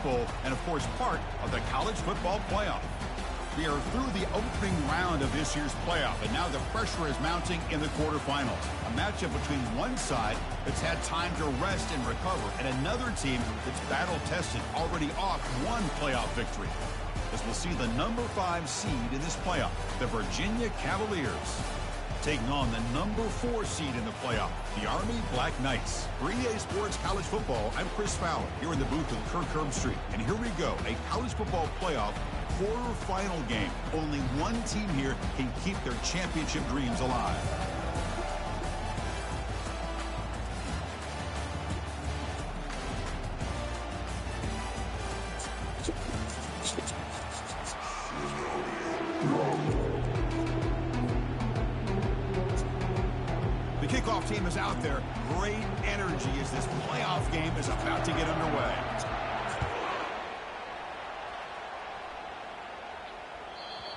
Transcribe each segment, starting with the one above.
Bowl and, of course, part of the college football playoff. We are through the opening round of this year's playoff, and now the pressure is mounting in the quarterfinals. A matchup between one side that's had time to rest and recover, and another team that's battle-tested, already off one playoff victory. As we'll see the number 5 seed in this playoff, the Virginia Cavaliers, taking on the number 4 seed in the playoff, the Army Black Knights. For EA Sports College Football, I'm Chris Fowler, here in the booth with Kirk Herbstreit. And here we go, a college football playoff quarterfinal game. Only one team here can keep their championship dreams alive. The kickoff team is out there. Great energy as this playoff game is about to get underway.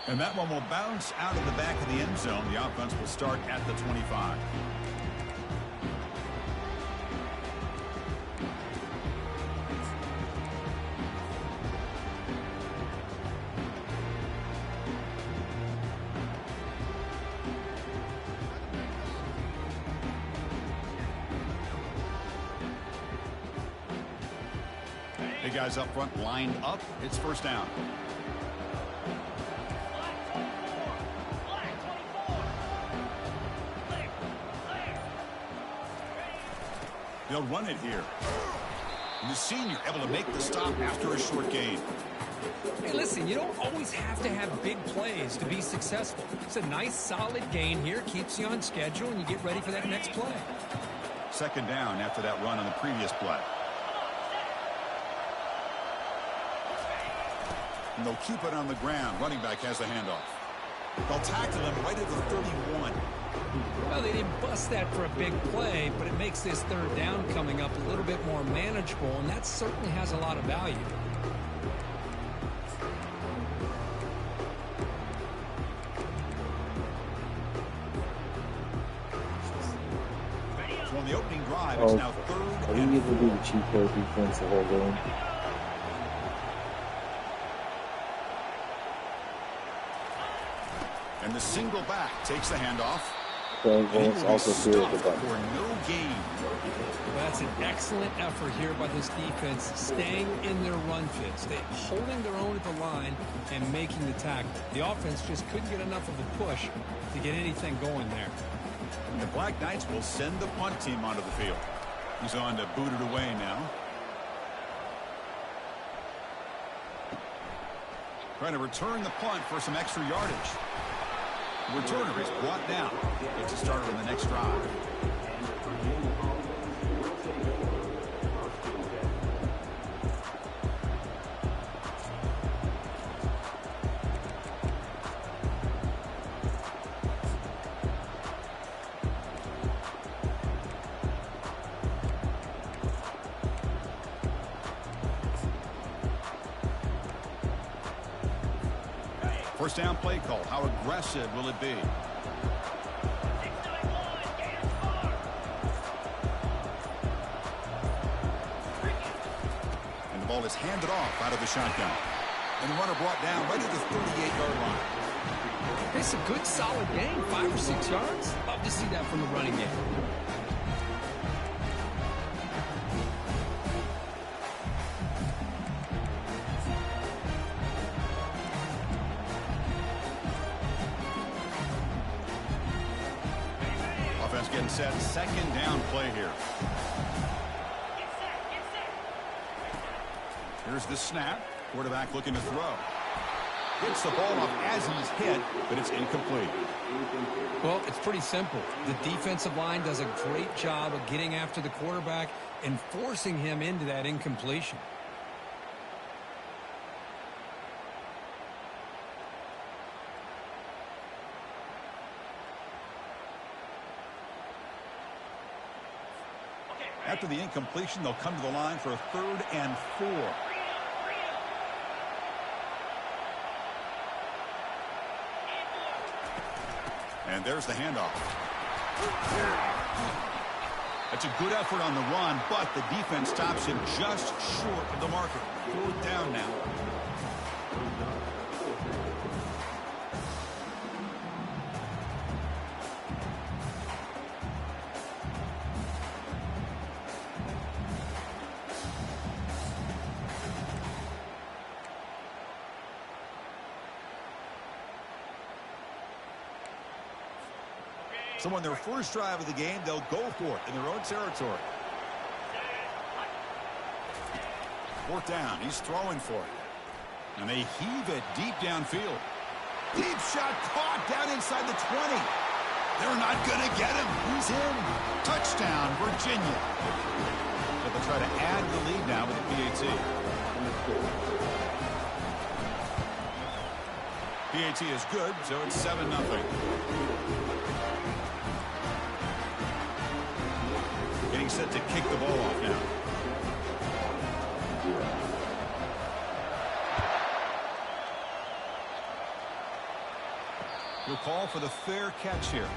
And that one will bounce out of the back of the end zone. The offense will start at the 25. Hey, guys up front lined up. It's first down. They'll run it here. And the senior able to make the stop after a short gain. Hey, listen, you don't always have to have big plays to be successful. It's a nice, solid gain here. Keeps you on schedule, and you get ready for that next play. Second down after that run on the previous play. And they'll keep it on the ground. Running back has the handoff. They'll tackle him right at the 31. Well, they didn't bust that for a big play, but it makes this third down coming up a little bit more manageable, and that certainly has a lot of value. So on the opening drive, it's now third. Are we able to do the cheat code defense the whole game? And the single back takes the handoff. Also for no gain. Well, that's an excellent effort here by this defense, staying in their run fits, holding their own at the line and making the tackle. The offense just couldn't get enough of a push to get anything going there. And the Black Knights will send the punt team onto the field. He's on to boot it away now. Trying to return the punt for some extra yardage. Returner is brought down. Gets a starter in the next drive. First down play call. How aggressive will it be? And the ball is handed off out of the shotgun. And the runner brought down right at the 38-yard line. It's a good, solid game, 5 or 6 yards. Love to see that from the running game. Getting set, second down play here. Here's the snap. Quarterback looking to throw. Gets the ball off as he's hit, but it's incomplete. Well, it's pretty simple. The defensive line does a great job of getting after the quarterback and forcing him into that incompletion. After the incompletion, they'll come to the line for a 3rd and 4. And there's the handoff. That's a good effort on the run, but the defense stops him just short of the marker. 4th down now. So on their first drive of the game, they'll go for it in their own territory. 4th down. He's throwing for it. And they heave it deep downfield. Deep shot caught down inside the 20. They're not going to get him. He's in. Touchdown, Virginia. But they'll try to add the lead now with the PAT. PAT is good, so it's 7-0. Getting set to kick the ball off now. We'll call for the fair catch here.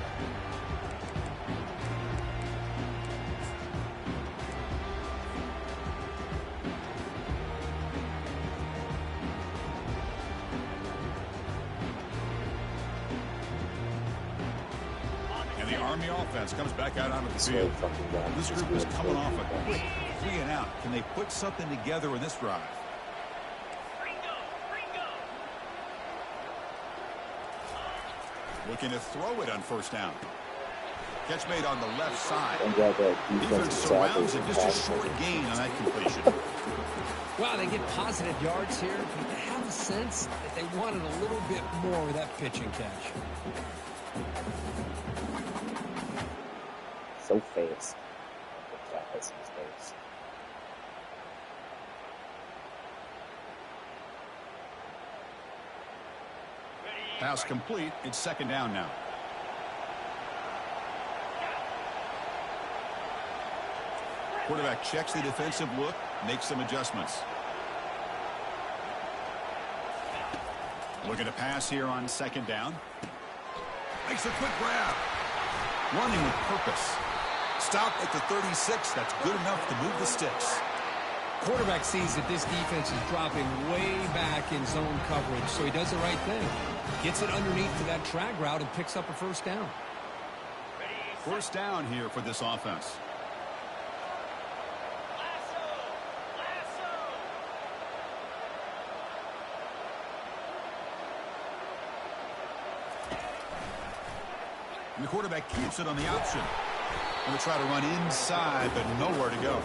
And the Army offense comes back out onto the field. This group is coming off a quick 3 and out. Can they put something together in this drive? Looking to throw it on 1st down. Catch made on the left side. Defense surrounds it. Just a short gain on that completion. Wow, they get positive yards here, but they have a sense that they wanted a little bit more with that pitch and catch. So fast. That's his face. Pass complete. It's 2nd down now. Quarterback checks the defensive look, makes some adjustments. Looking to pass here on 2nd down. Makes a quick grab. Running with purpose. Stop at the 36. That's good enough to move the sticks. Quarterback sees that this defense is dropping way back in zone coverage, so he does the right thing. Gets it underneath to that drag route and picks up a 1st down. 1st down here for this offense. And the quarterback keeps it on the option. Going to try to run inside, but nowhere to go.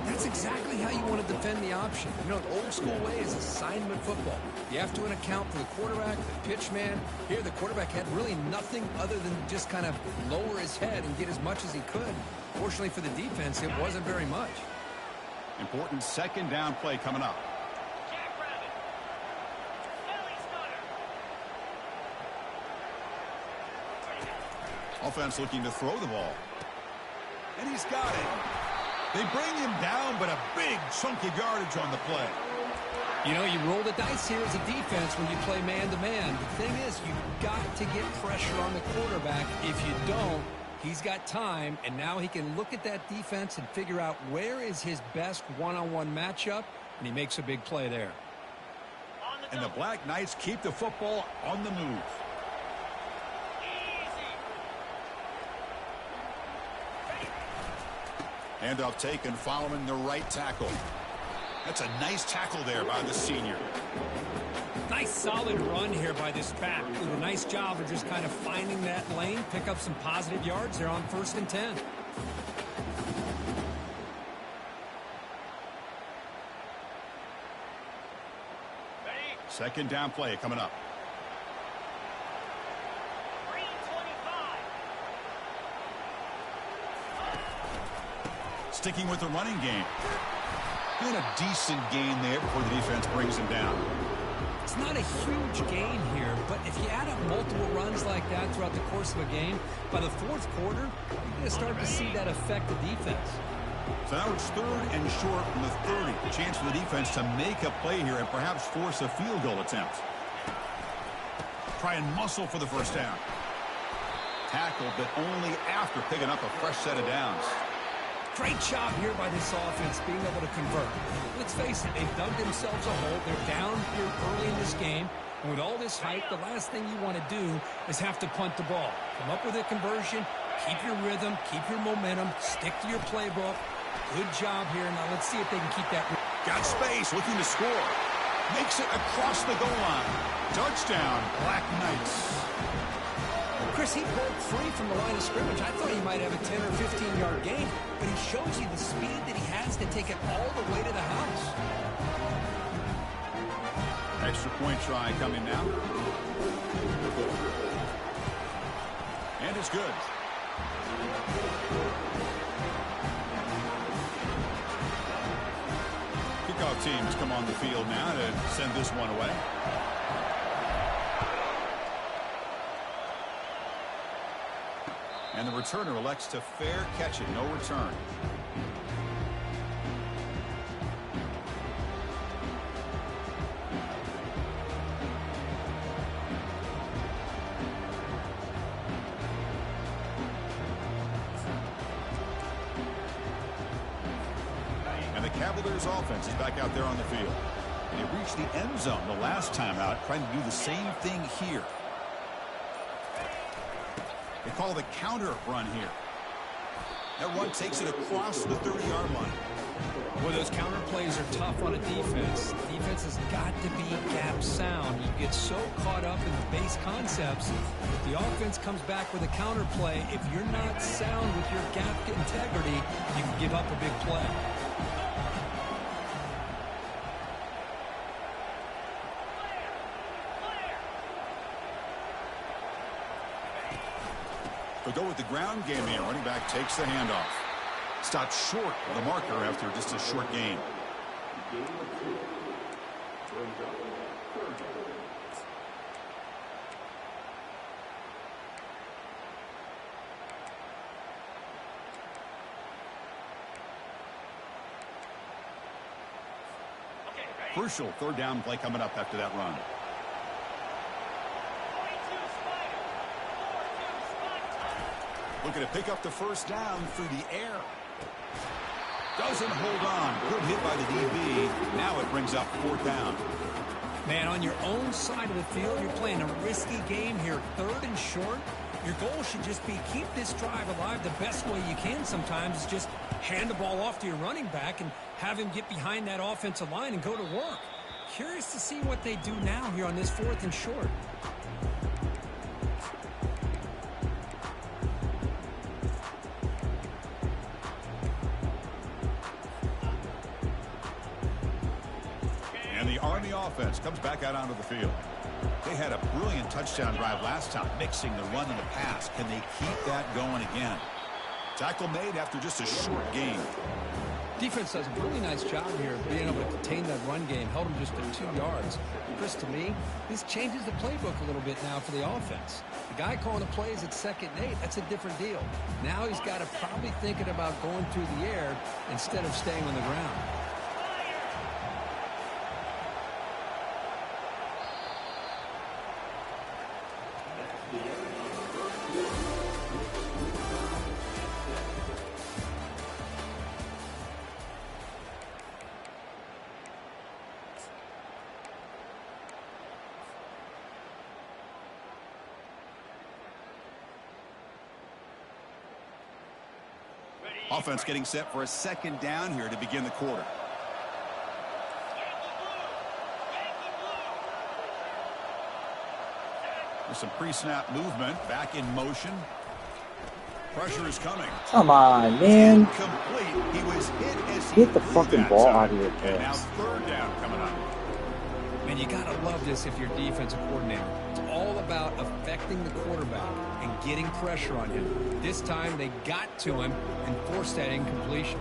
That's exactly how you want to defend the option. You know, the old school way is assignment football. You have to account for the quarterback, the pitch man. Here, the quarterback had really nothing other than just kind of lower his head and get as much as he could. Fortunately for the defense, it wasn't very much. Important 2nd down play coming up. Offense looking to throw the ball. And he's got it. They bring him down, but a big chunk of yardage on the play. You know, you roll the dice here as a defense when you play man-to-man. The thing is, you've got to get pressure on the quarterback. If you don't, he's got time, and now he can look at that defense and figure out where is his best one-on-one matchup, and he makes a big play there. And the Black Knights keep the football on the move. Handoff taken following the right tackle. That's a nice tackle there by the senior. Nice solid run here by this back. Did a nice job of just kind of finding that lane, pick up some positive yards there on 1st and 10. Ready? 2nd down play coming up. Sticking with the running game. And a decent gain there before the defense brings him down. It's not a huge gain here, but if you add up multiple runs like that throughout the course of a game, by the 4th quarter, you're going to start to see that affect the defense. So now it's 3rd and short from the 30. A chance for the defense to make a play here and perhaps force a field goal attempt. Try and muscle for the 1st down. Tackle, but only after picking up a fresh set of downs. Great job here by this offense being able to convert. Let's face it, they've dug themselves a hole. They're down here early in this game. And with all this hype, the last thing you want to do is have to punt the ball. Come up with a conversion, keep your rhythm, keep your momentum, stick to your playbook. Good job here. Now let's see if they can keep that. Got space, looking to score. Makes it across the goal line. Touchdown, Black Knights. Chris, he broke free from the line of scrimmage. I thought he might have a 10 or 15-yard gain, but he shows you the speed that he has to take it all the way to the house. Extra point try coming now. And it's good. Kickoff teams come on the field now to send this one away. And the returner elects to fair catch it. No return. And the Cavaliers offense is back out there on the field. They reached the end zone the last time out, trying to do the same thing here. They call the counter run here. That run takes it across the 30-yard line. Well, those counter plays are tough on a defense. Defense has got to be gap sound. You get so caught up in the base concepts. If the offense comes back with a counter play, if you're not sound with your gap integrity, you can give up a big play. They go with the ground game here. Running back takes the handoff. Stopped short of the marker after just a short gain. Crucial third down play coming up after that run. Looking to pick up the first down through the air. Doesn't hold on. Good hit by the DB. Now it brings up fourth down. Man, on your own side of the field, you're playing a risky game here. Third and short. Your goal should just be keep this drive alive the best way you can sometimes is just hand the ball off to your running back and have him get behind that offensive line and go to work. Curious to see what they do now here on this fourth and short. And the Army offense comes back out onto the field. They had a brilliant touchdown drive last time, mixing the run and the pass. Can they keep that going again? Tackle made after just a short gain. Defense does a really nice job here of being able to contain that run game. Held him just to 2 yards. Chris, to me, this changes the playbook a little bit now for the offense. The guy calling the plays at 2nd and 8, that's a different deal. Now he's got to probably thinking about going through the air instead of staying on the ground. Offense getting set for a second down here to begin the quarter. There's some pre-snap movement. Back in motion. Pressure is coming. Come on, man. Incomplete. He was hit as he Get the fucking ball out of your And now hands. third down coming up. Man, you got to love this if you're defensive coordinator. It's all about affecting the quarterback and getting pressure on him. This time they got to him and forced that incompletion.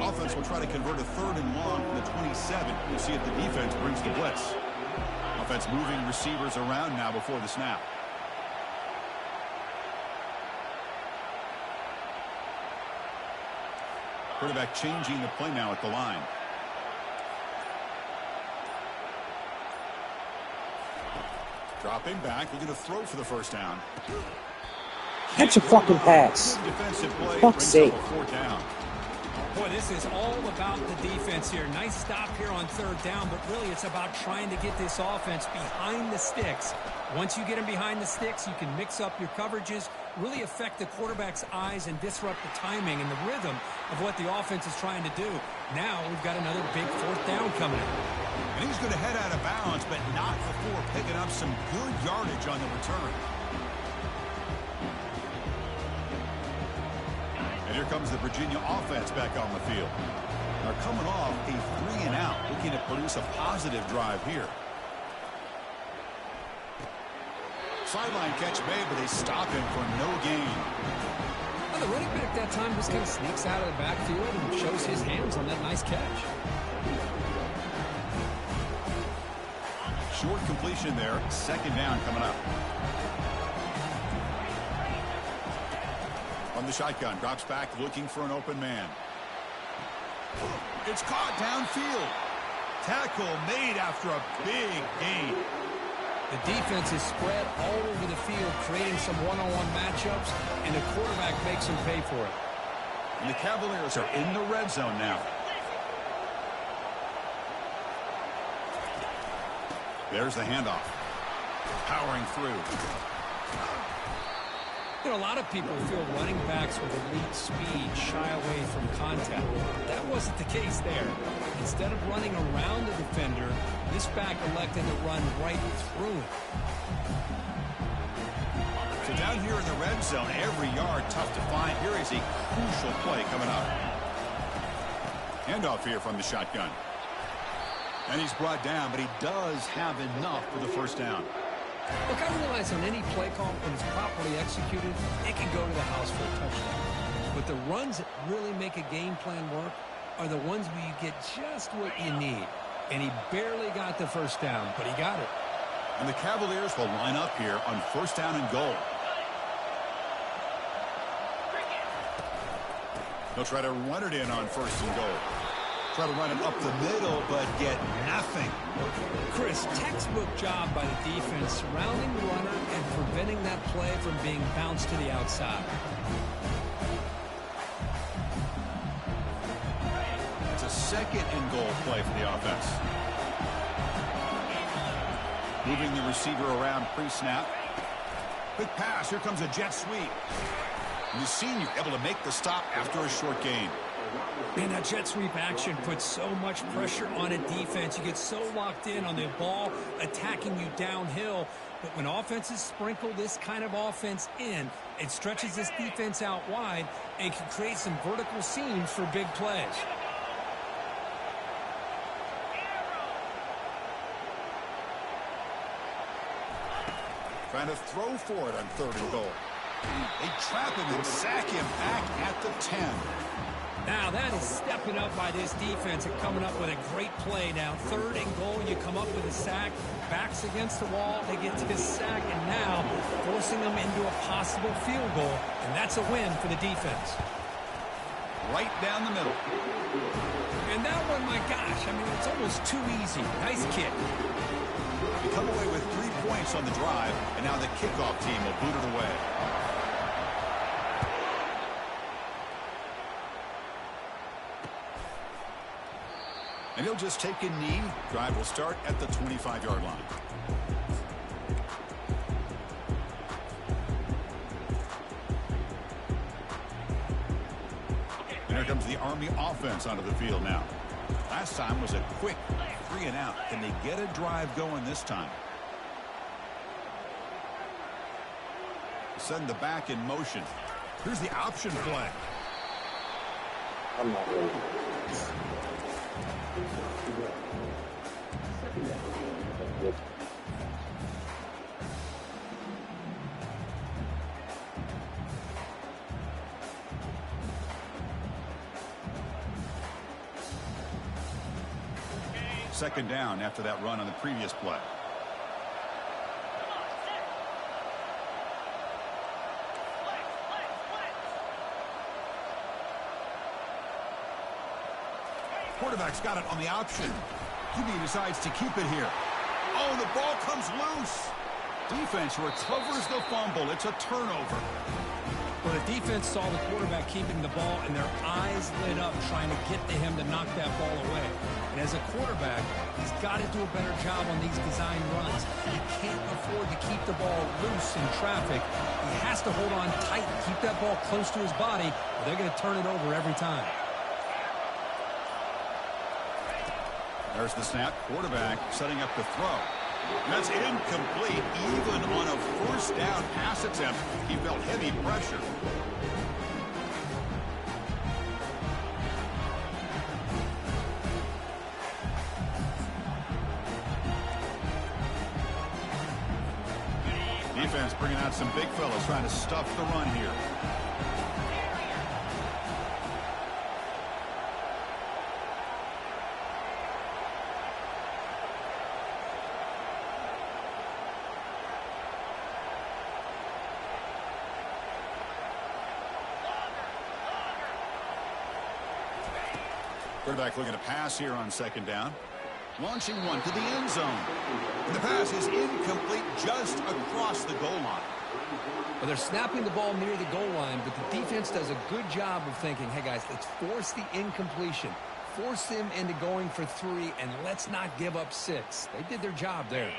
Offense will try to convert a third and long from the 27. We'll see if the defense brings the blitz. Offense moving receivers around now before the snap. Quarterback changing the play now at the line. Dropping back, looking to throw for the first down. Catch a fucking pass. Defensive play Fuck's brings sake. up a 4th down. Boy, this is all about the defense here. Nice stop here on 3rd down, but really it's about trying to get this offense behind the sticks. Once you get them behind the sticks, you can mix up your coverages, really affect the quarterback's eyes and disrupt the timing and the rhythm of what the offense is trying to do. Now we've got another big 4th down coming in. And he's going to head out of bounds, but not before picking up some good yardage on the return. And here comes the Virginia offense back on the field. They're coming off a 3-and-out, looking to produce a positive drive here. Sideline catch made, but they stop him for no gain. Well, the running back that time just kind of sneaks out of the backfield and shows his hands on that nice catch. Short completion there. 2nd down coming up. From the shotgun, drops back looking for an open man. It's caught downfield. Tackle made after a big gain. The defense is spread all over the field, creating some one-on-one matchups, and the quarterback makes them pay for it. And the Cavaliers are in the red zone now. There's the handoff. Powering through. You know, a lot of people feel running backs with elite speed shy away from contact. That wasn't the case there. Instead of running around the defender, this back elected to run right through it. So down here in the red zone, every yard tough to find. Here is a crucial play coming up. Handoff here from the shotgun. And he's brought down, but he does have enough for the 1st down. Look, I realize on any play call, when it's properly executed, it can go to the house for a touchdown. But the runs that really make a game plan work are the ones where you get just what you need. And he barely got the 1st down, but he got it. And the Cavaliers will line up here on 1st down and goal. They'll try to run it in on 1st and goal. Try to run it up the middle, but get nothing. Chris, textbook job by the defense, surrounding the runner and preventing that play from being bounced to the outside. It's a 2nd and goal play for the offense. Moving the receiver around pre-snap. Quick pass. Here comes a jet sweep. And the senior able to make the stop after a short gain. Man, that jet sweep action puts so much pressure on a defense. You get so locked in on the ball attacking you downhill. But when offenses sprinkle this kind of offense in, it stretches this defense out wide and can create some vertical seams for big plays. Trying to throw for it on 3rd and goal. They trap him and sack him back at the 10. Now that is stepping up by this defense and coming up with a great play. Now 3rd and goal, you come up with a sack, backs against the wall, they get to this sack, and now forcing them into a possible field goal, and that's a win for the defense. Right down the middle. And that one, my gosh, I mean, it's almost too easy. Nice kick. They come away with 3 points on the drive, and now the kickoff team will boot it away. And he'll just take a knee. Drive will start at the 25-yard line. And here comes the Army offense onto the field now. Last time was a quick 3-and-out. Can they get a drive going this time? Send the back in motion. Here's the option play. I'm not ready. Second down after that run on the previous play. Quarterback's got it on the option. QB decides to keep it here. Oh, the ball comes loose. Defense recovers the fumble. It's a turnover. Well, the defense saw the quarterback keeping the ball, and their eyes lit up trying to get to him to knock that ball away. And as a quarterback, he's got to do a better job on these design runs. He can't afford to keep the ball loose in traffic. He has to hold on tight and keep that ball close to his body, or they're going to turn it over every time. There's the snap. Quarterback setting up the throw. That's incomplete. Even on a first down pass attempt, he felt heavy pressure. Defense bringing out some big fellas trying to stuff the run here. Quarterback looking to pass here on second down. Launching one to the end zone. And the pass is incomplete just across the goal line. Well, they're snapping the ball near the goal line, but the defense does a good job of thinking, hey, guys, let's force the incompletion. Force them into going for 3, and let's not give up 6. They did their job there.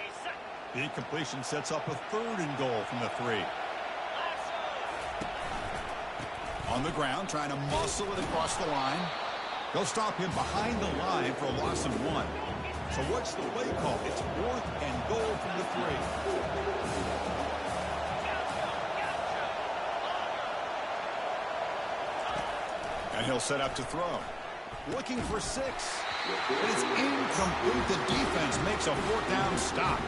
The incompletion sets up a 3rd and goal from the 3. On the ground, trying to muscle it across the line. They'll stop him behind the line for a loss of 1. So what's the play call? It's 4th and goal from the 3. And he'll set up to throw. Looking for 6. But it's incomplete. The defense makes a 4th down stop.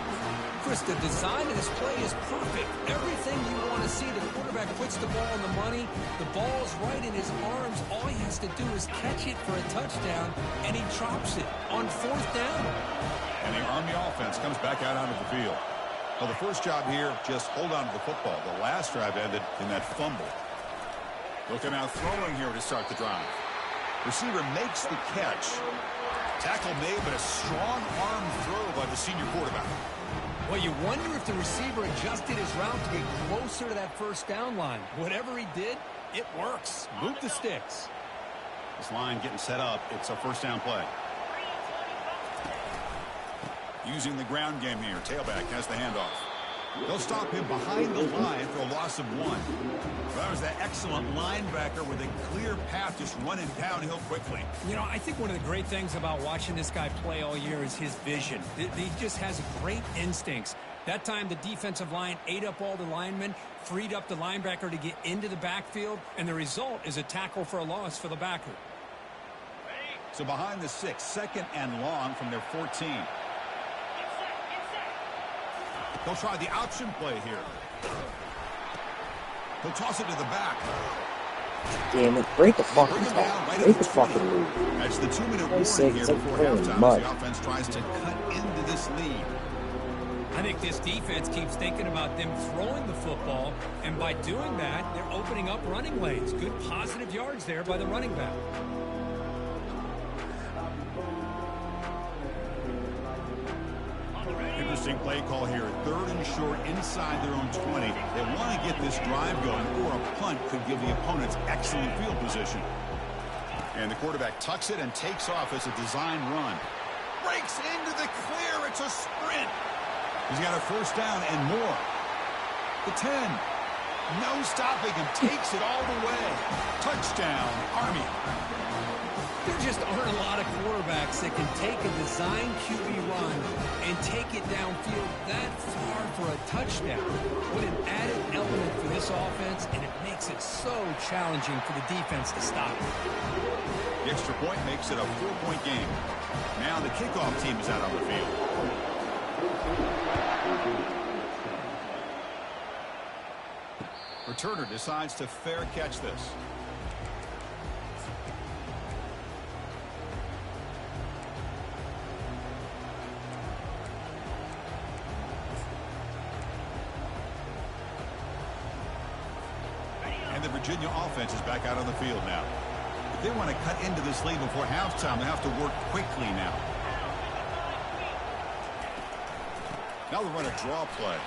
Chris, the design of this play is perfect. Everything you want to see. The quarterback puts the ball on the money. The ball's right in his arms. All he has to do is catch it for a touchdown, and he drops it on 4th down. And the Army offense comes back out onto the field. Well, the first job here, just hold on to the football. The last drive ended in that fumble. Looking out throwing here to start the drive. Receiver makes the catch. Tackle made, but a strong arm throw by the senior quarterback. Well, you wonder if the receiver adjusted his route to get closer to that first down line. Whatever he did, it works. Move the sticks. This line getting set up. It's a first down play. Using the ground game here. Tailback has the handoff. They'll stop him behind the line for a loss of 1. Well, that was that excellent linebacker with a clear path just running downhill quickly. You know, I think one of the great things about watching this guy play all year is his vision. He just has great instincts. That time, the defensive line ate up all the linemen, freed up the linebacker to get into the backfield, and the result is a tackle for a loss for the backer. So behind the 6, 2nd and long from their 14. They'll try the option play here. They'll toss it to the back. Damn it. Break the fucking tackle. Right Break the fucking lead. That's the 2-minute warning sake, here it's like before playing halftime mud. as the offense tries to cut into this lead. I think this defense keeps thinking about them throwing the football, and by doing that, they're opening up running lanes. Good positive yards there by the running back. Interesting play call here. 3rd and short inside their own 20. They want to get this drive going, or a punt could give the opponents excellent field position. And the quarterback tucks it and takes off as a design run. Breaks into the clear. It's a sprint. He's got a first down and more. The 10. No stopping him. Takes it all the way. Touchdown, Army. There just aren't a lot of quarterbacks that can take a design QB run and take it downfield that far for a touchdown. What an added element for this offense, and it makes it so challenging for the defense to stop it. The extra point makes it a 4-point game. Now the kickoff team is out on the field. Returner decides to fair catch this. And the Virginia offense is back out on the field now. If they want to cut into this lead before halftime, they have to work quickly now. Now they'll run a draw play.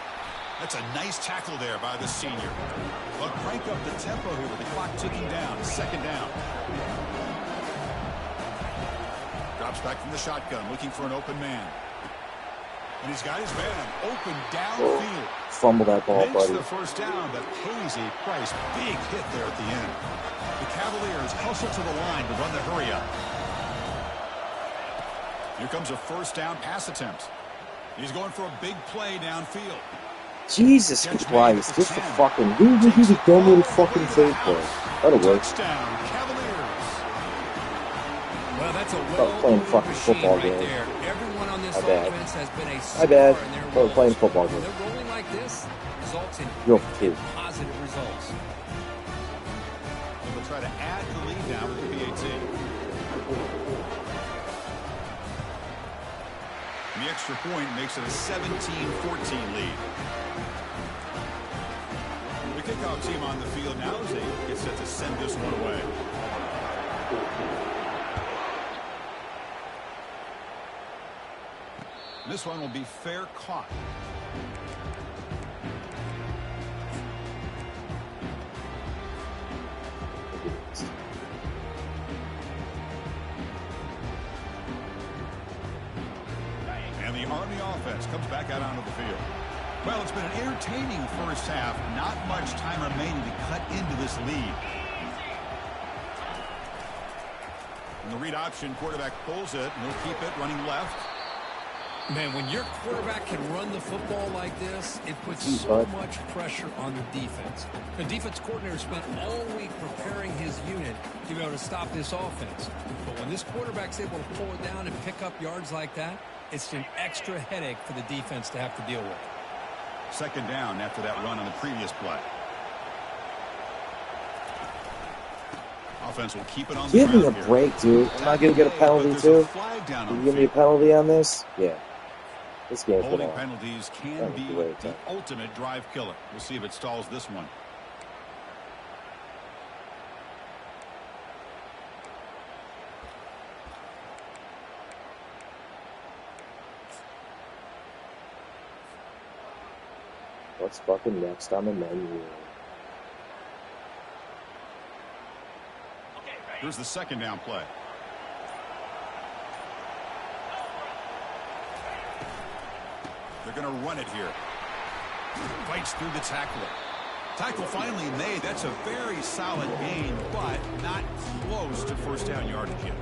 That's a nice tackle there by the senior. They'll crank up the tempo here with the clock ticking down. Second down. Drops back from the shotgun, looking for an open man. And he's got his man open downfield. Fumble that ball, Makes buddy. the first down, but pays a price. Big hit there at the end. The Cavaliers hustle to the line to run the hurry up. Here comes a first down pass attempt. He's going for a big play downfield. Jesus Christ, just a fucking dude, you just don't need a fucking fake play. That'll work. Touchdown, Cavaliers. Well, that's a playing fucking football right game. there. Everyone on this My bad. offense has been a My star bad. in their Thought roles. playing football game. They're rolling like this results in You're a quick, kid. positive results. They'll try to add the lead now with the PAT. And the extra point makes it a 17-14 lead. The kickoff team on the field now as they get set to send this one away. This one will be fair caught. And the Army offense comes back out onto the field. Well, it's been an entertaining first half. Not much time remaining to cut into this lead. And the read option, quarterback pulls it, and he'll keep it running left. Man, when your quarterback can run the football like this, it puts so much pressure on the defense. The defense coordinator spent all week preparing his unit to be able to stop this offense. But when this quarterback's able to pull it down and pick up yards like that, it's an extra headache for the defense to have to deal with. Second down after that run on the previous play. Offense will keep it on the Give me a ground here. break, dude. Am I going to get a penalty, too? Flag down Can on you the give me a field. penalty on this? Yeah. This game's been Holding on. penalties can That was be great, the though. ultimate drive killer. We'll see if it stalls this one. What's fucking next on the menu? Here's the second down play. They're going to run it here. Fights through the tackler. Tackle finally made. That's a very solid gain, but not close to first down yardage yet.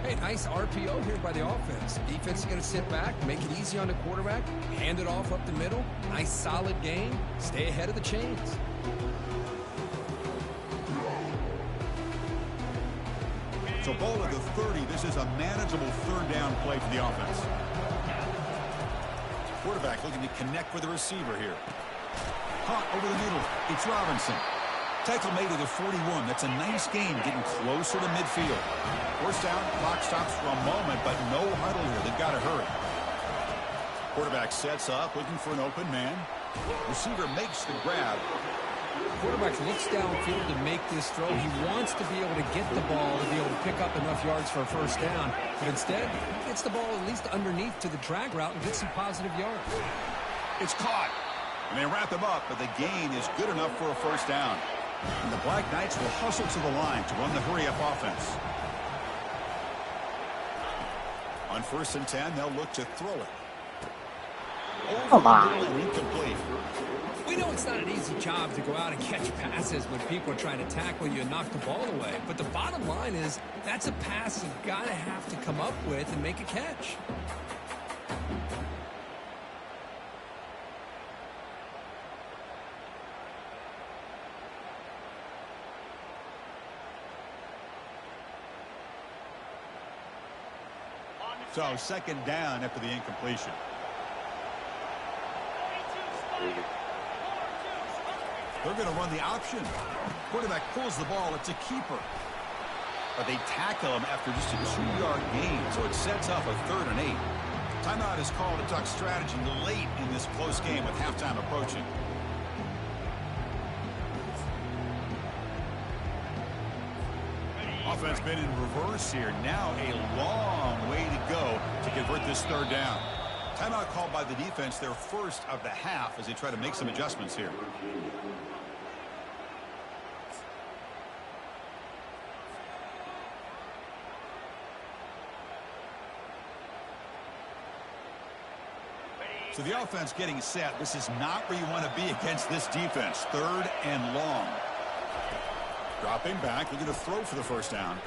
Hey, nice RPO here by the offense. Defense is going to sit back, make it easy on the quarterback, hand it off up the middle. Nice solid gain. Stay ahead of the chains. So ball at the 30. This is a manageable third down play for the offense. Quarterback looking to connect with the receiver here. Caught over the middle. It's Robinson. Tackle made to the 41. That's a nice gain, getting closer to midfield. First down, clock stops for a moment, but no huddle here. They've got to hurry. Quarterback sets up, looking for an open man. Receiver makes the grab. Quarterback looks downfield to make this throw. He wants to be able to get the ball to be able to pick up enough yards for a first down. But instead, he gets the ball at least underneath to the drag route and gets some positive yards. It's caught. And they wrap him up, but the gain is good enough for a first down. And the Black Knights will hustle to the line to run the hurry-up offense. On 1st and 10, they'll look to throw it. Come on. Incomplete. We know it's not an easy job to go out and catch passes when people are trying to tackle you and knock the ball away. But the bottom line is that's a pass you've got to have to come up with and make a catch. So second down after the incompletion. They're going to run the option. Quarterback pulls the ball. It's a keeper. But they tackle him after just a 2-yard gain, so it sets up a 3rd and 8. Timeout is called to talk strategy late in this close game with halftime approaching. Offense been in reverse here. Now a long way to go to convert this 3rd down. Timeout called by the defense, their first of the half, as they try to make some adjustments here. So the offense getting set. This is not where you want to be against this defense. 3rd and long. Dropping back, looking to throw for the first down.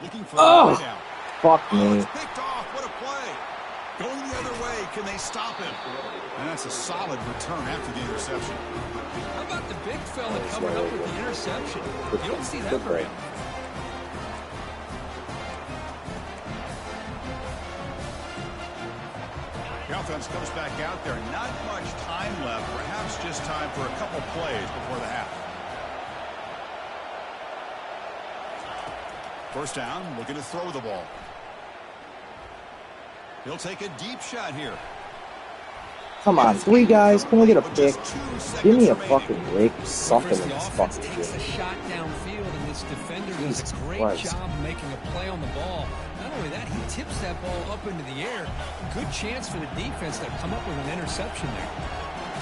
Looking for a down. Fuck me. It's picked off. What a play. Going the other way. Can they stop him? And that's a solid return after the interception. How about the big fella coming up with the interception? You don't see that very often. The offense comes back out there. Not much time left. Perhaps just time for a couple plays before the half. First down, looking to throw the ball. He'll take a deep shot here. Come on, 3 guys. Can we get a pick? Give me a fucking break or something in this fucking takes a game. shot downfield, and this defender does a great job making a play on the ball. Not only that, he tips that ball up into the air. Good chance for the defense to come up with an interception there.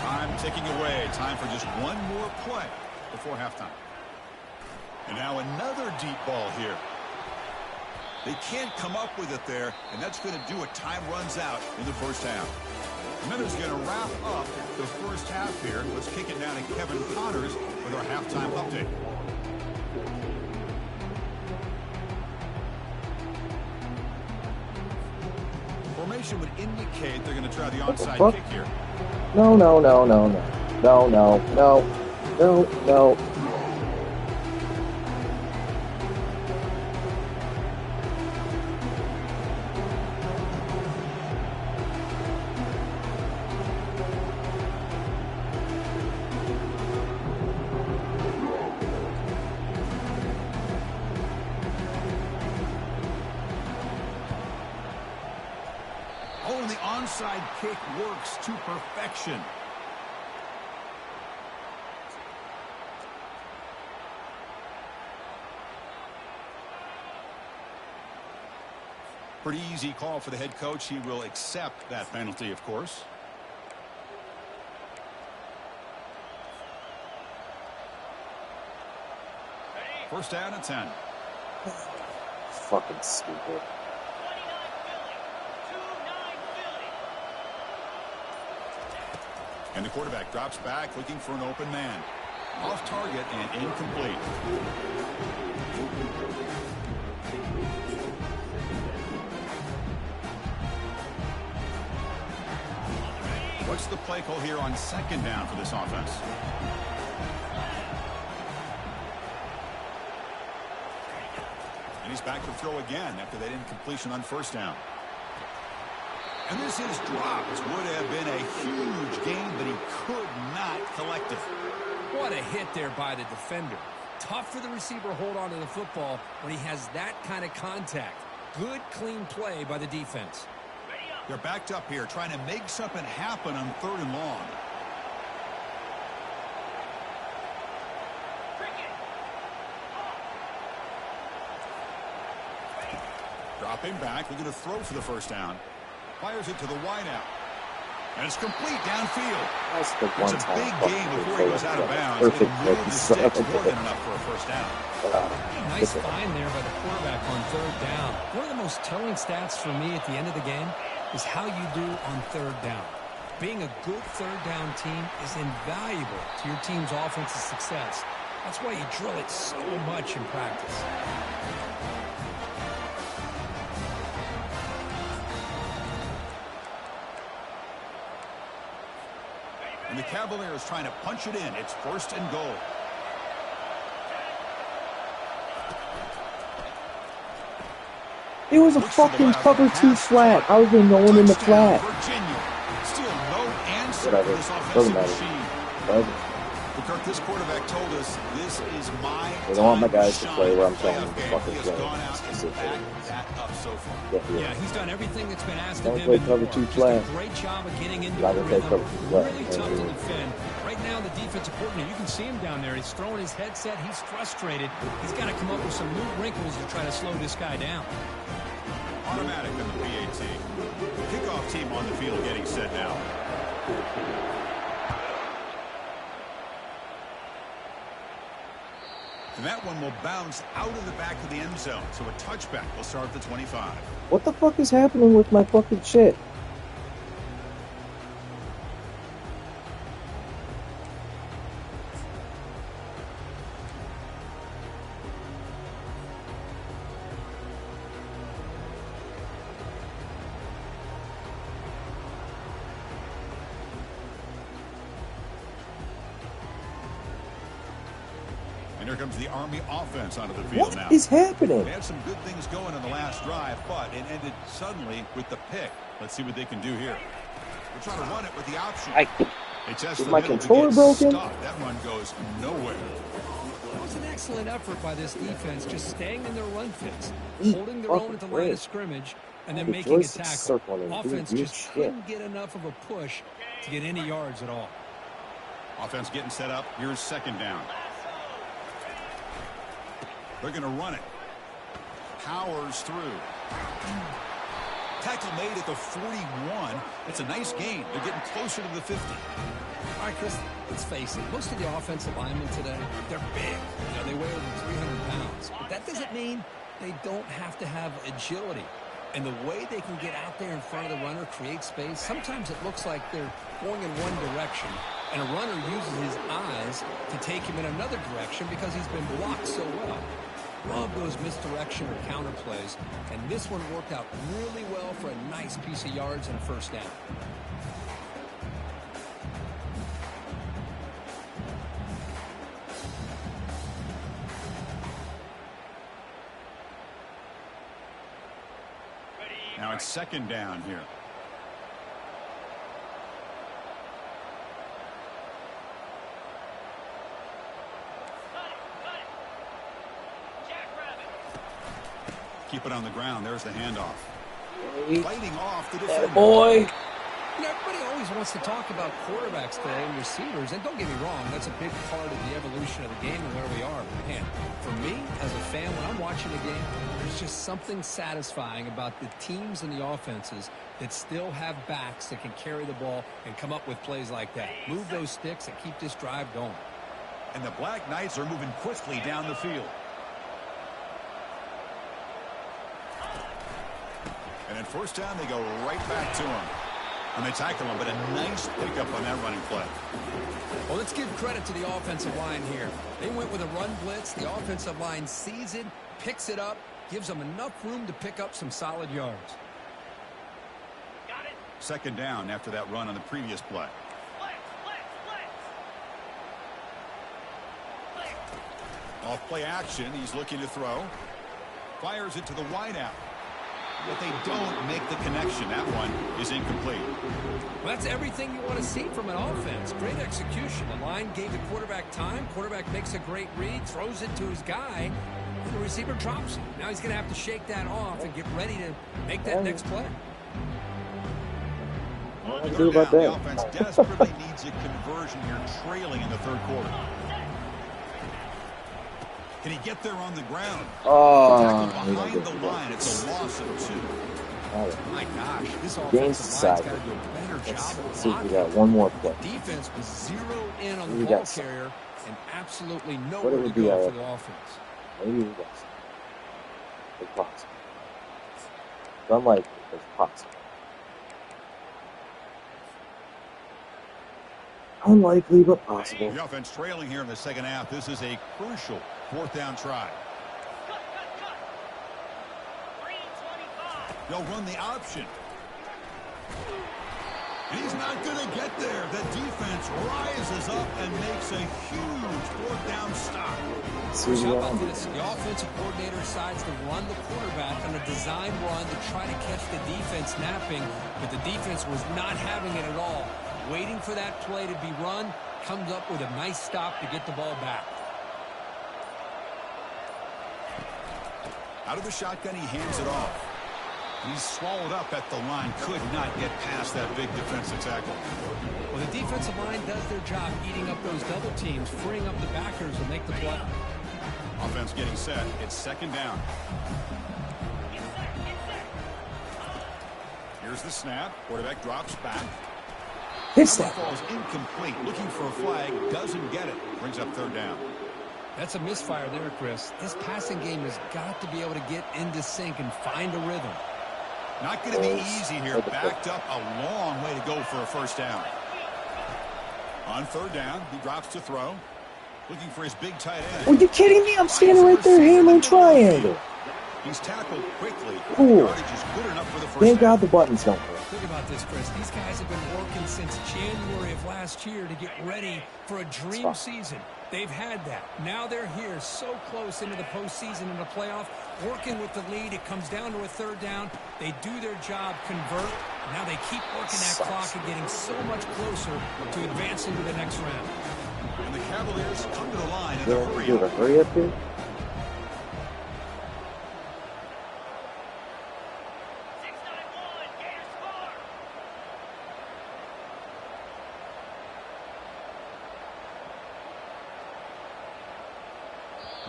Time ticking away. Time for just one more play before halftime. And now another deep ball here. They can't come up with it there, and that's going to do it. Time runs out in the first half. And then it's going to wrap up the first half here. Let's kick it down to Kevin Connors with our halftime update. Formation would indicate they're going to try the onside kick here. No. Oh, and the onside kick works to perfection. Pretty easy call for the head coach. He will accept that penalty, of course. First down and 10. Fucking stupid. And the quarterback drops back, looking for an open man. Off target and incomplete. What's the play call here on second down for this offense? And he's back to throw again after that incompletion on first down. And this is dropped. Would have been a huge gain, but he could not collect it. What a hit there by the defender. Tough for the receiver to hold on to the football when he has that kind of contact. Good, clean play by the defense. They're backed up here, trying to make something happen on 3rd and long. Dropping back, looking to throw for the first down. Fires it to the wideout. And it's complete downfield. That's the It's one a time big fucking game before play. he was out of bounds. Perfect It'll play. move the sticks more than enough for a first down. Nice find there by the quarterback on 3rd down. One of the most telling stats for me at the end of the game is how you do on 3rd down. Being a good 3rd down team is invaluable to your team's offensive success. That's why you drill it so much in practice. And the Cavaliers trying to punch it in. It's 1st and goal. It was a fucking cover 2 flat. How is there no one in the flat? Virginia. Still no answer Whatever. to this Doesn't offensive matter. machine. Whatever. But Kirk, this quarterback told us this is my They don't want my time guys to play where I'm shine. telling them to Playoff fucking game. He play. has gone out and Specifically. backed that up so far. Yeah, he's done everything that's been asked Don't of him. play and cover more. two Just flat. a great job of getting into Not the gonna play rhythm. cover two flat. Really tough to defend. Right now, the defensive coordinator, you can see him down there. He's throwing his headset. He's frustrated. He's got to come up with some new wrinkles to try to slow this guy down. Automatic on the PAT. Kickoff team on the field getting set now. And that one will bounce out of the back of the end zone. So a touchback will start at the 25. What the fuck is happening with my fucking shit? Here comes the Army offense onto the field now. What is happening? They had some good things going in the last drive, but it ended suddenly with the pick. Let's see what they can do here. We're trying to run it with the option. Is my controller broken? That run goes nowhere. It was an excellent effort by this defense, just staying in their run fits, Eat holding their own at the line of scrimmage, and then making a tackle. Offense just couldn't get enough of a push to get any yards at all. Offense getting set up. Here's second down. They're going to run it. Powers through. Tackle made at the 41. It's a nice gain. They're getting closer to the 50. All right, Chris, let's face it. Most of the offensive linemen today, they're big. You know, they weigh over 300 pounds. But that doesn't mean they don't have to have agility. And the way they can get out there in front of the runner, create space, sometimes it looks like they're going in one direction, and a runner uses his eyes to take him in another direction because he's been blocked so well. Love those misdirection or counter plays, and this one worked out really well for a nice piece of yards and a first down. Now it's second down here. Keep it on the ground. There's the handoff. Fighting off the defender. Boy. You know, everybody always wants to talk about quarterbacks today and receivers, and don't get me wrong, that's a big part of the evolution of the game and where we are. But man, for me, as a fan, when I'm watching a game, there's just something satisfying about the teams and the offenses that still have backs that can carry the ball and come up with plays like that. Move those sticks and keep this drive going. And the Black Knights are moving quickly down the field. And then first down, they go right back to him. And they tackle him, but a nice pickup on that running play. Well, let's give credit to the offensive line here. They went with a run blitz. The offensive line sees it, picks it up, gives them enough room to pick up some solid yards. Got it. Second down after that run on the previous play. Off play action, he's looking to throw. Fires it to the wideout. But they don't make the connection. That one is incomplete. Well, that's everything you want to see from an offense. Great execution. The line gave the quarterback time. Quarterback makes a great read, throws it to his guy, and the receiver drops it. Now he's going to have to shake that off and get ready to make that next play. What do I do about that? The offense desperately needs a conversion here, trailing in the third quarter. Can he get there on the ground? Oh, behind the line. It's a loss of 2. My gosh, this offensive line's got to do a better job of let's see if we blocking. got one more play. Defense was zeroed in on the ball carrier and absolutely What nowhere would to be go our- for the offense. Maybe we got some. It's possible. It's unlikely, but it's possible. Unlikely, but possible. The offense trailing here in the second half. This is a crucial fourth down try. They'll run the option. And he's not going to get there. The defense rises up and makes a huge fourth down stop. See How what about this? The offensive coordinator decides to run the quarterback on a design run to try to catch the defense napping, but the defense was not having it at all. Waiting for that play to be run, comes up with a nice stop to get the ball back. Out of the shotgun, he hands it off. He's swallowed up at the line. Could not get past that big defensive tackle. Well, the defensive line does their job eating up those double teams, freeing up the backers to make the play. Offense getting set. It's second down. Here's the snap. Quarterback drops back. Hits That that. falls incomplete. Looking for a flag. Doesn't get it. Brings up third down. That's a misfire there, Chris. This passing game has got to be able to get into sync and find a rhythm. Not going to be easy here. Backed up a long way to go for a first down. On third down, he drops to throw. Looking for his big tight end. Are you kidding me? I'm standing right there, hammer triangle. He's tackled quickly. Cool. Yardage is good enough for the first Thank down. God the buttons don't work. Think about this, Chris. These guys have been working since January of last year to get ready for a dream season. They've had that. Now they're here so close into the postseason and the playoff, working with the lead. It comes down to a third down. They do their job, convert. Now they keep working that clock and getting so much closer to advancing to the next round. And the Cavaliers come to the line in a hurry. Do a hurry up here?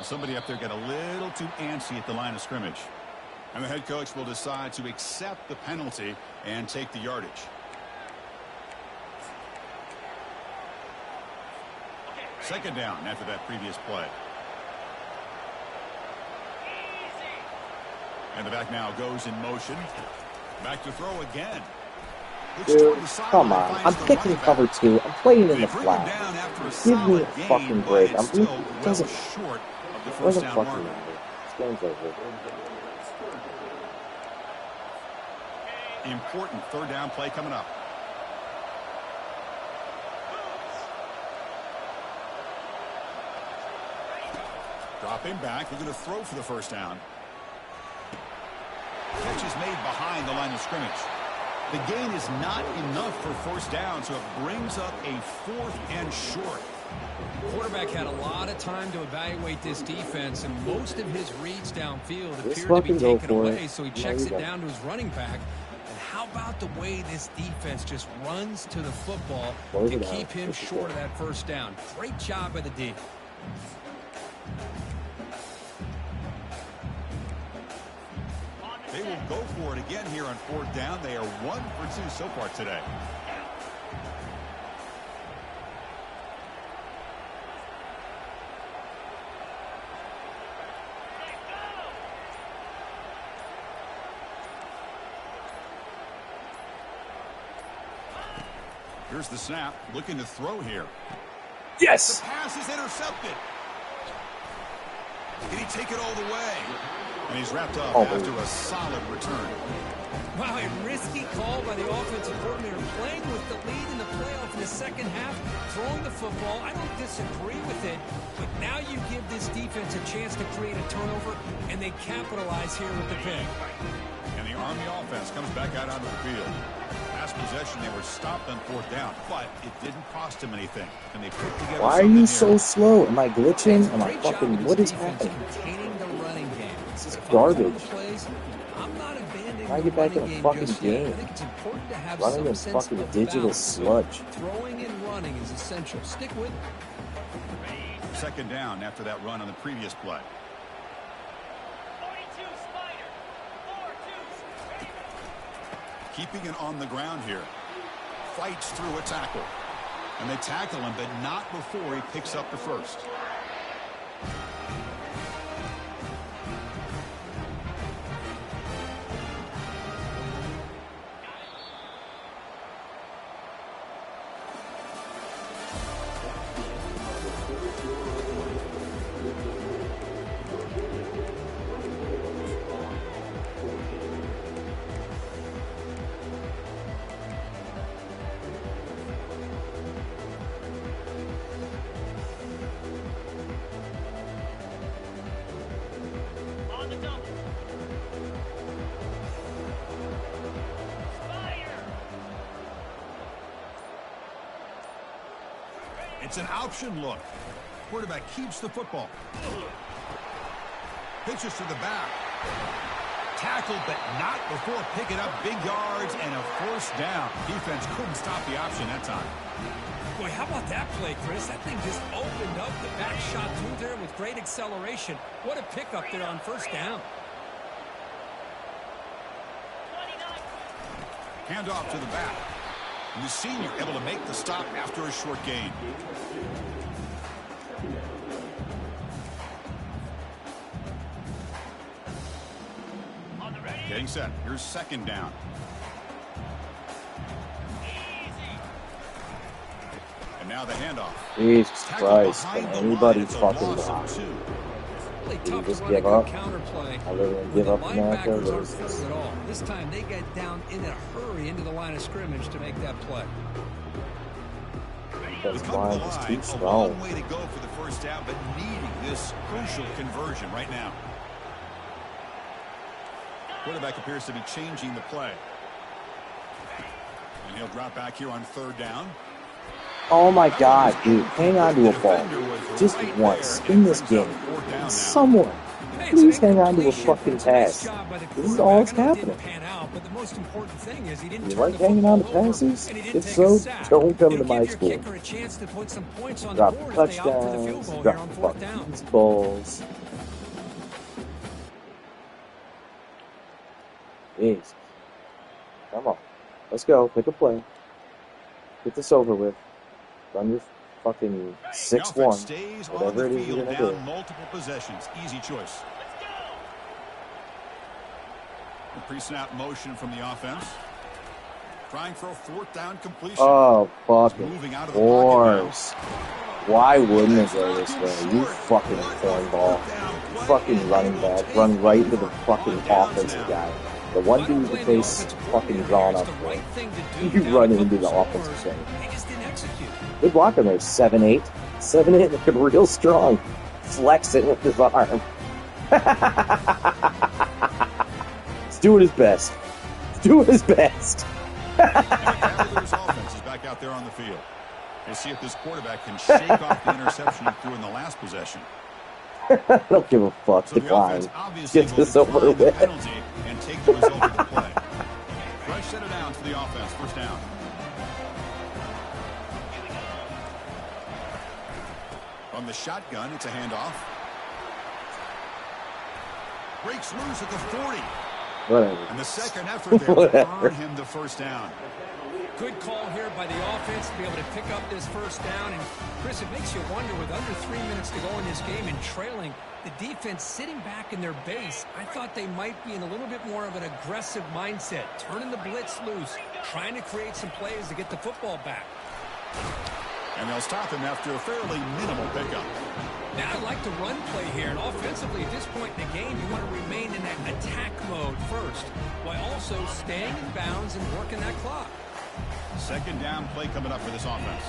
Somebody up there got a little too antsy at the line of scrimmage. And the head coach will decide to accept the penalty and take the yardage. Second down after that previous play. And the back now goes in motion. Back to throw again. Dude, come on. I'm picking cover 2. I'm playing in the flat. Give me a fucking break. It doesn't fucking matter. This game's over. Important third down play coming up. Dropping back. They're going to throw for the first down. Catch is made behind the line of scrimmage. The gain is not enough for first down, so it brings up a fourth and short. Quarterback had a lot of time to evaluate this defense, and most of his reads downfield Just appeared to be fucking go taken for away, it. so he There checks you it go. down to his running back. And how about the way this defense just runs to the football Close to it out. keep him Push it short down. of that first down? Great job by the D. They will go for it again here on fourth down. They are 1 for 2 so far today. Here's the snap. Looking to throw here. Yes! The pass is intercepted. Can he take it all the way? And he's wrapped up after a solid return. Wow, a risky call by the offensive coordinator, playing with the lead in the playoff in the second half, throwing the football. I don't disagree with it, but now you give this defense a chance to create a turnover, and they capitalize here with the pick. And the Army offense comes back out onto the field. Last possession, they were stopped on fourth down, but it didn't cost them anything. And they put together Why are you so slow? Am I glitching? Am I Great job fucking... with What this is defense happening? containing the running game. This is Garbage. plays. I'm not abandoning Can I the get back in running a game fucking just yet. game? I think it's important to have Running some in sense fucking of digital balance. sludge. Throwing and running is essential. Stick with it. Second down after that run on the previous play. Keeping it on the ground here. Fights through a tackle. And they tackle him, but not before he picks up the first. It's an option look. Quarterback keeps the football. Pitches to the back. Tackled, but not before picking up big yards and a first down. Defense couldn't stop the option that time. Boy, how about that play, Chris? That thing just opened up. The back shot through there with great acceleration. What a pickup there on first down. Hand off to the back. And the senior able to make the stop after a short gain. Getting set. Here's second down. And now the handoff. Jesus Christ. Can anybody fucking block? Really You tough just to run give a up? good counterplay. I literally when give the up America. linebackers What aren't is first this? at all. This time they get down in a hurry into the line of scrimmage to make that play. That's Come line to the is line, too a strong. long way to go for the first down, but needing this crucial conversion right now. Quarterback appears to be changing the play. And he'll drop back here on third down. Oh my God, dude. Hang on to a ball. Just once in this game. Someone. Please hang on to a fucking pass. This is all that's happening. You like hanging on to passes? If so, don't come to my school. Drop touchdowns, drop fucking balls. Jeez. Come on. Let's go. Pick a play. Get this over with. Run your fucking 6-1. Whatever it is you're going to do. Multiple possessions. Easy choice. A pre-snap motion from the offense. Trying for a fourth down completion. Oh, fucking course. Why wouldn't it go this way? You fucking cornball. Fucking running back. Run right into the fucking offensive guy. The one dude with the face fucking drawn up for. You run into the offensive side. Good block on there. 7-8. 7-8 looking real strong. Flexing with his arm. He's doing his best. He's doing his best. Cavaliers offense is back out there on the field. We'll see if this quarterback can shake off the interception he threw in the last possession. I don't give a fuck. So Decline. Get this over with. And take the result of the play. Fresh set it down to the offense. First down. From the shotgun, it's a handoff. Breaks loose at the 40. Whatever. And the second effort there will earn him the first down. Good call here by the offense to be able to pick up this first down. And, Chris, it makes you wonder, with under 3 minutes to go in this game and trailing, the defense sitting back in their base, I thought they might be in a little bit more of an aggressive mindset, turning the blitz loose, trying to create some plays to get the football back. And they'll stop him after a fairly minimal pickup. Now, I like the run play here, and offensively at this point in the game, you want to remain in that attack mode first, while also staying in bounds and working that clock. Second down play coming up for this offense.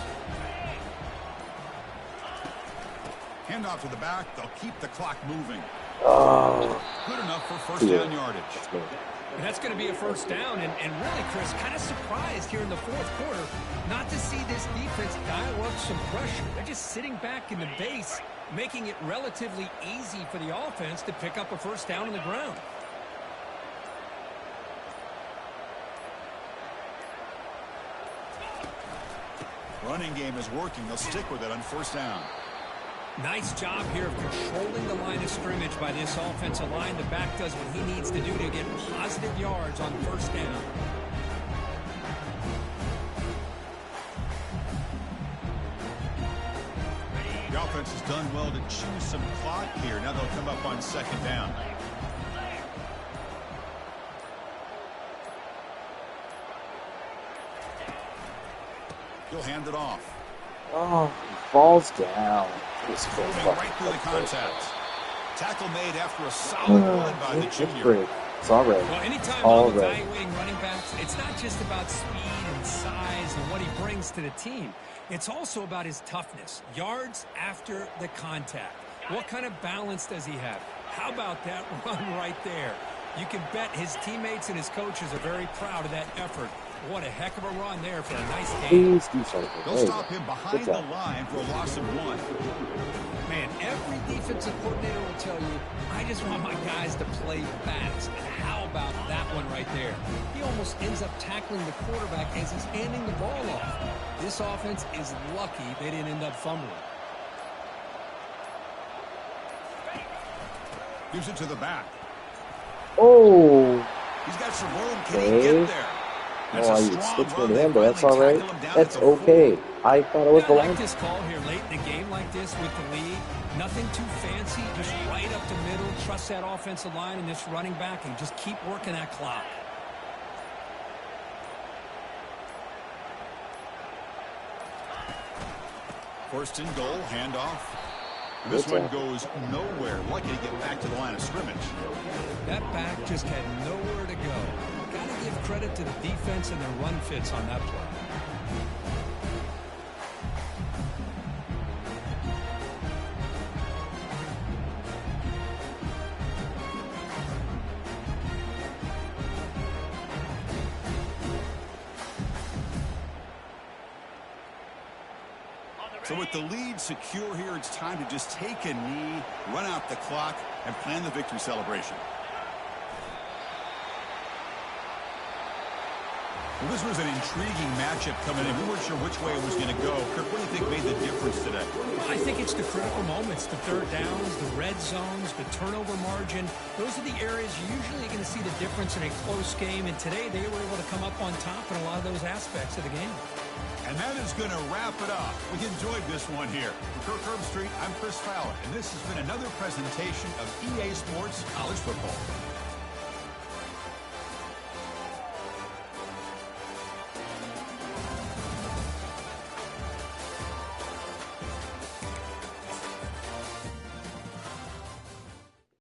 Handoff to the back. They'll keep the clock moving. Oh. Good enough for first down yardage. And that's going to be a first down. And really, Chris, kind of surprised here in the fourth quarter not to see this defense dial up some pressure. They're just sitting back in the base, making it relatively easy for the offense to pick up a first down on the ground. Running game is working. They'll stick with it on first down. Nice job here of controlling the line of scrimmage by this offensive line. The back does what he needs to do to get positive yards on first down. The offense has done well to choose some clock here. Now they'll come up on second down. He'll hand it off. Oh, he falls down. Moving right through the contact. Tackle made after a solid run by the junior. It's all right. Well, anytime I'm evaluating running backs, it's not just about speed and size and what he brings to the team. It's also about his toughness. Yards after the contact. What kind of balance does he have? How about that run right there? You can bet his teammates and his coaches are very proud of that effort. What a heck of a run there for a nice game. Please do something. They'll stop him behind the line for a loss of 1. Man, every defensive coordinator will tell you, I just want my guys to play fast. And how about that one right there? He almost ends up tackling the quarterback as he's handing the ball off. This offense is lucky they didn't end up fumbling. Gives it to the back. Oh. He's got some room. Can he get there? I don't know why you switched me to him, but that's all right. That's okay. I thought it was the I like line. this call here late in the game like this with the lead. Nothing too fancy, just right up the middle. Trust that offensive line and this running back and just keep working that clock. First and goal, handoff. This one goes nowhere. Lucky to get back to the line of scrimmage. That back just had nowhere to go. Got to give credit to the defense and their run fits on that play. So with the lead secure here, it's time to just take a knee, run out the clock, and plan the victory celebration. Well, this was an intriguing matchup coming in. We weren't sure which way it was going to go. Kirk, what do you think made the difference today? I think it's the critical moments, the third downs, the red zones, the turnover margin. Those are the areas you're usually going to see the difference in a close game. And today they were able to come up on top in a lot of those aspects of the game. And that is going to wrap it up. We enjoyed this one here. For Kirk Herbstreit, I'm Chris Fowler, and this has been another presentation of EA Sports College Football.